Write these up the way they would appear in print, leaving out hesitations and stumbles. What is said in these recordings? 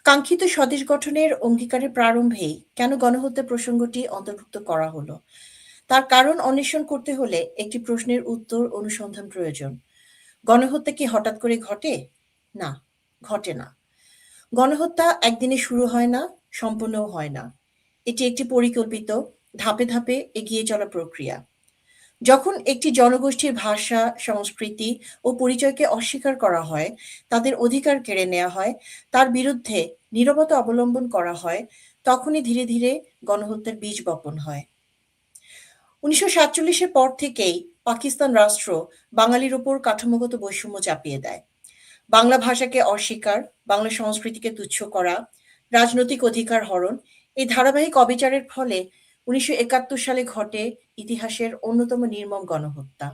কাঙ্ক্ষিত স্বদেশ গঠনের অঙ্গীকারের প্রারম্ভেই কেন গণহত্যা প্রসঙ্গটি অন্তর্ভুক্ত করা হলো? তার কারণ অন্বেষণ করতে হলে একটি প্রশ্নের উত্তর অনুসন্ধান প্রয়োজন। গণহত্যা কি হঠাৎ করে ঘটে? না, ঘটে না। গণহত্যা একদিনে শুরু হয় না, সম্পন্নও হয় না। এটি একটি পরিকল্পিত, ধাপে ধাপে এগিয়ে চলা প্রক্রিয়া। যখন একটি জনগোষ্ঠীর ভাষা, সংস্কৃতি ও পরিচয়কে অস্বীকার করা হয়, তাদের অধিকার কেড়ে নেওয়া হয়, তার বিরুদ্ধে নীরবতা অবলম্বন করা হয়, তখনই ধীরে ধীরে গণহত্যার বীজ বপন হয়। ১৯৪৭-এর পর থেকেই পাকিস্তান রাষ্ট্র বাঙালির ওপর কাঠামোগত বৈষম্য চাপিয়ে দেয়। বাংলা ভাষাকে অস্বীকার, বাংলা সংস্কৃতিকে তুচ্ছ করা, রাজনৈতিক অধিকার হরণ এই ধারাবাহিক অবিচারের ফলে ১৯৭১ সালে ঘটে ইতিহাসের অন্যতম নির্মম গণহত্যা।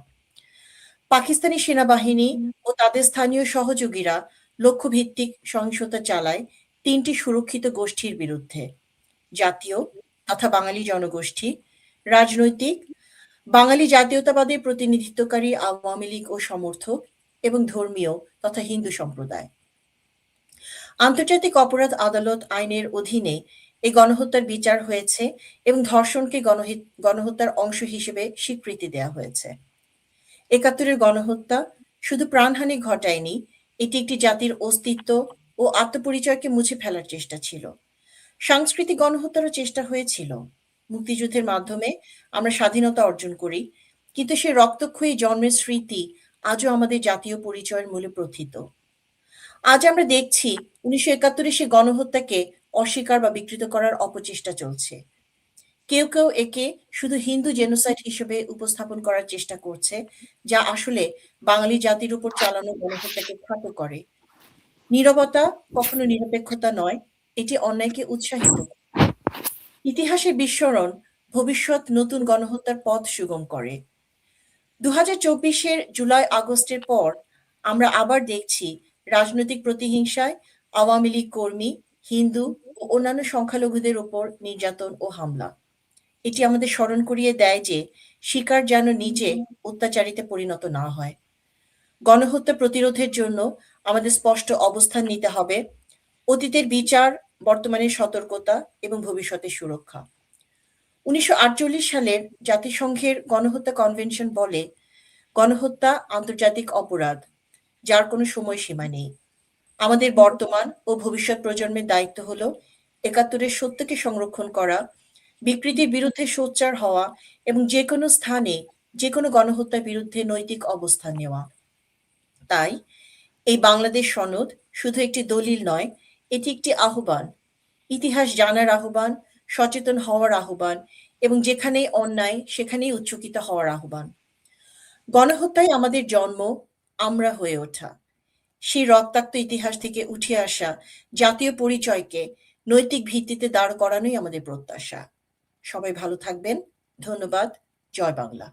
পাকিস্তানি সেনাবাহিনী ও তাদের স্থানীয় সহযোগীরা লক্ষ্যভিত্তিক সহিংসতা চালায় ৩টি সুরক্ষিত গোষ্ঠীর বিরুদ্ধে: জাতীয় তথা বাঙালি জনগোষ্ঠী, রাজনৈতিক, বাঙালি জাতীয়তাবাদের প্রতিনিধিত্বকারী আওয়ামী লীগ ও সমর্থক এবং ধর্মীয় তথা হিন্দু সম্প্রদায়। আন্তর্জাতিক অপরাধ আদালত আইনের অধীনে এই গণহত্যার বিচার হয়েছে এবং ধর্ষণকে গণহত্যার অংশ হিসেবে স্বীকৃতি দেওয়া হয়েছে। ৭১-এর গণহত্যা শুধু প্রাণহানি ঘটায়নি, এটি একটি জাতির অস্তিত্ব ও আত্মপরিচয়কে মুছে ফেলার চেষ্টা ছিল। সাংস্কৃতিক গণহত্যারও চেষ্টা হয়েছিল। মুক্তিযুদ্ধের মাধ্যমে আমরা স্বাধীনতা অর্জন করি, কিন্তু সে রক্তক্ষয়ী জন্মের স্মৃতি আজও আমাদের জাতীয় পরিচয়ের মূলে প্রথিত। আজ আমরা দেখছি ১৯৭১-এর সে গণহত্যাকে অস্বীকার বা বিকৃত করার অপচেষ্টা চলছে। কেউ কেউ একে শুধু হিন্দু জেনোসাইড হিসেবে উপস্থাপন করার চেষ্টা করছে, যা আসলে বাঙালি জাতির উপর চালানো গণহত্যাকে খাটো করে। নীরবতা কখনো নিরপেক্ষতা নয়, এটি অন্যায়কে উৎসাহিত করে। ইতিহাসের বিস্মরণ ভবিষ্যৎ নতুন গণহত্যার পথ সুগম করে। ২০২৪-এর জুলাই-আগস্টের পর আমরা আবার দেখছি রাজনৈতিক প্রতিহিংসায় আওয়ামী লীগ কর্মী, হিন্দু ও অন্যান্য সংখ্যালঘুদের ওপর নির্যাতন ও হামলা। এটি আমাদের স্মরণ করিয়ে দেয় যে শিকার যেন নিজে অত্যাচারিতে পরিণত না হয়। গণহত্যা প্রতিরোধের জন্য আমাদের স্পষ্ট অবস্থান নিতে হবে: অতীতের বিচার, বর্তমানের সতর্কতা এবং ভবিষ্যতের সুরক্ষা। ১৯৪৮ সালের জাতিসংঘের গণহত্যা কনভেনশন বলে, গণহত্যা আন্তর্জাতিক অপরাধ, যার কোনো সময়সীমা নেই। আমাদের বর্তমান ও ভবিষ্যৎ প্রজন্মের দায়িত্ব হলো ৭১-এর সত্যকে সংরক্ষণ করা, বিকৃতির বিরুদ্ধে সোচ্চার হওয়া এবং যেকোনো স্থানে যেকোনো গণহত্যার বিরুদ্ধে নৈতিক অবস্থান নেওয়া। তাই এই বাংলাদেশ সনদ শুধু একটি দলিল নয়, এটি একটি আহ্বান, ইতিহাস জানার আহ্বান, সচেতন হওয়ার আহ্বান এবং যেখানেই অন্যায় সেখানেই উচ্চকিত হওয়ার আহ্বান। গণহত্যাই আমাদের জন্ম, আমরা হয়ে ওঠা। সেই রক্তাক্ত ইতিহাস থেকে উঠে আসা জাতীয় পরিচয়কে নৈতিক ভিত্তিতে দাঁড় করানোই আমাদের প্রত্যাশা। সবাই ভালো থাকবেন। ধন্যবাদ। জয় বাংলা।